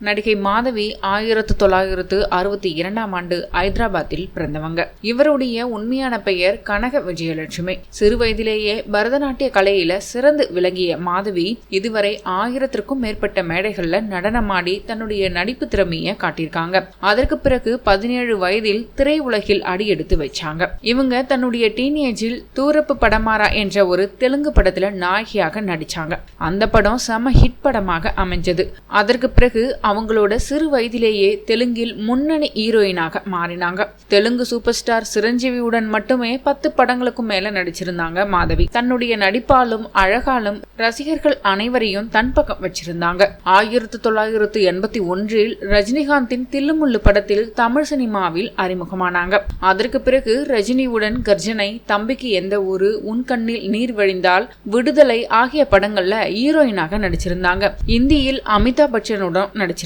நடிகை மாதவி 1962ஆம் ஆண்டு ஐதராபாத்தில் பிறந்தவங்க. இவருடைய உண்மையான பெயர் கனக விஜயலட்சுமி. சிறு வயதிலேயே பரதநாட்டிய கலையில சிறந்து விளங்கிய மாதவி இதுவரை 1000க்கும் மேற்பட்ட மேடைகள்ல நடனமாடி தன்னுடைய நடிப்பு திறமையை காட்டியிருக்காங்க. அதற்கு பிறகு 17 வயதில் திரையுலகில் அடியெடுத்து வச்சாங்க. இவங்க தன்னுடைய டீனேஜில் தூரப்பு படமாரா என்ற ஒரு தெலுங்கு படத்துல நாயகியாக நடிச்சாங்க. அந்த படம் செம ஹிட் படமாக அமைஞ்சது. அதற்கு பிறகு அவங்களோட சிறு வயதிலேயே தெலுங்கில் முன்னணி ஹீரோயினாக மாறினாங்க. தெலுங்கு சூப்பர் ஸ்டார் சிரஞ்சீவியுடன் மட்டுமே 10 படங்களுக்கும் மேல நடிச்சிருந்தாங்க மாதவி. தன்னுடைய நடிப்பாலும் அழகாலும் ரசிகர்கள் அனைவரையும் தன் பக்கம் வச்சிருந்தாங்க. 1981இல் ரஜினிகாந்தின் தில்லுமுள்ளு படத்தில் தமிழ் சினிமாவில் அறிமுகமானாங்க. அதற்கு பிறகு ரஜினியுடன் கர்ஜனை, தம்பிக்கு எந்த ஊரு, உன் கண்ணில் நீர் வழிந்தால், விடுதலை ஆகிய படங்கள்ல ஹீரோயினாக நடிச்சிருந்தாங்க. இந்தியில் அமிதாப் பச்சனுடன் நடிச்சிருந்தாங்க.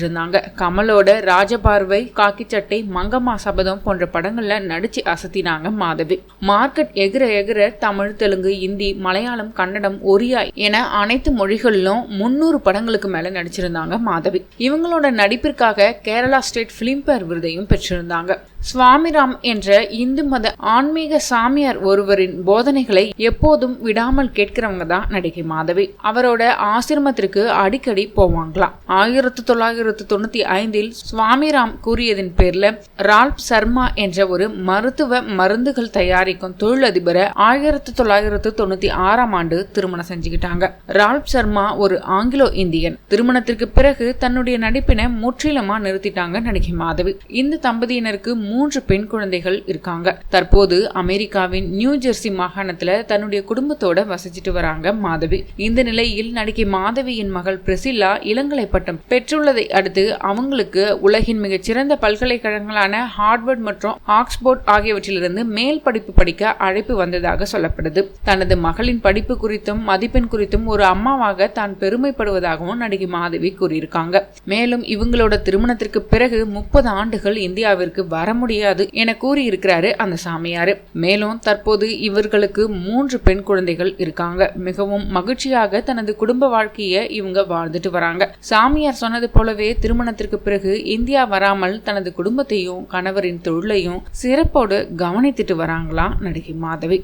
கமலோட ராஜபார்வை, காக்கி சட்டை, மங்கம்மா சபதம் போன்ற படங்கள்ல நடிச்சு அசத்தினாங்க மாதவி. மார்க்கெட் எகிர எகிர தமிழ், தெலுங்கு, இந்தி, மலையாளம், கன்னடம், ஒரியா என அனைத்து மொழிகளிலும் 300 படங்களுக்கு மேல நடிச்சிருந்தாங்க மாதவி. இவங்களோட நடிப்பிற்காக கேரளா ஸ்டேட் பிலிம்பேர் விருதையும் பெற்றிருந்தாங்க. சுவாமிராம் என்ற இந்து மத ஆன்மீக சாமியார் ஒருவரின் போதனைகளை எப்போதும் விடாமல் கேட்கிறவங்க தான் நடிகை மாதவி. அவரோட ஆசிரமத்திற்கு அடிக்கடி போவாங்களாம். 1995இல் சுவாமிராம் கூறியதன் பேர்ல ரால்ப் சர்மா என்ற ஒரு மருத்துவ மருந்துகள் தயாரிக்கும் தொழிலதிபரை 1996ஆம் ஆண்டு திருமணம் செஞ்சுக்கிட்டாங்க. ரால்ப் சர்மா ஒரு ஆங்கிலோ இந்தியன். திருமணத்திற்கு பிறகு தன்னுடைய நடிப்பினை முற்றிலுமா நிறுத்திட்டாங்க நடிகை மாதவி. இந்த தம்பதியினருக்கு 3 பெண் குழந்தைகள் இருக்காங்க. தற்போது அமெரிக்காவின் நியூ ஜெர்சி மாகாணத்துல தன்னுடைய குடும்பத்தோட வசிச்சுட்டு வராங்க மாதவி. இந்த நிலையில் நடிகை மாதவியின் மகள் பிரிசில்லா இளங்கலை பட்டம் பெற்றுள்ளதை அடுத்து அவங்களுக்கு உலகின் மிகச்சிறந்த பல்கலைக்கழகங்களான ஹார்வர்ட் மற்றும் ஆக்ஸ்போர்ட் ஆகியவற்றிலிருந்து மேல் படிப்பு படிக்க அழைப்பு வந்ததாக சொல்லப்படுது. தனது மகளின் படிப்பு குறித்தும் மதிப்பெண் குறித்தும் ஒரு அம்மாவாக தான் பெருமைப்படுவதாகவும் நடிகை மாதவி கூறியிருக்காங்க. மேலும் இவங்களோட திருமணத்திற்கு பிறகு 30 ஆண்டுகள் இந்தியாவிற்கு வர முடியாது என கூறியிருக்கிறாரு அந்த சாமியாரு. மேலும் தற்போது இவர்களுக்கு 3 பெண் குழந்தைகள் இருக்காங்க. மிகவும் மகிழ்ச்சியாக தனது குடும்ப வாழ்க்கையை இவங்க வாழ்ந்துட்டு வராங்க. சாமியார் சொன்னது போலவே திருமணத்திற்கு பிறகு இந்தியா வராமல் தனது குடும்பத்தையும் கணவரின் தொழிலையும் சிறப்போடு கவனித்துட்டு வராங்களாம் நடிகை மாதவி.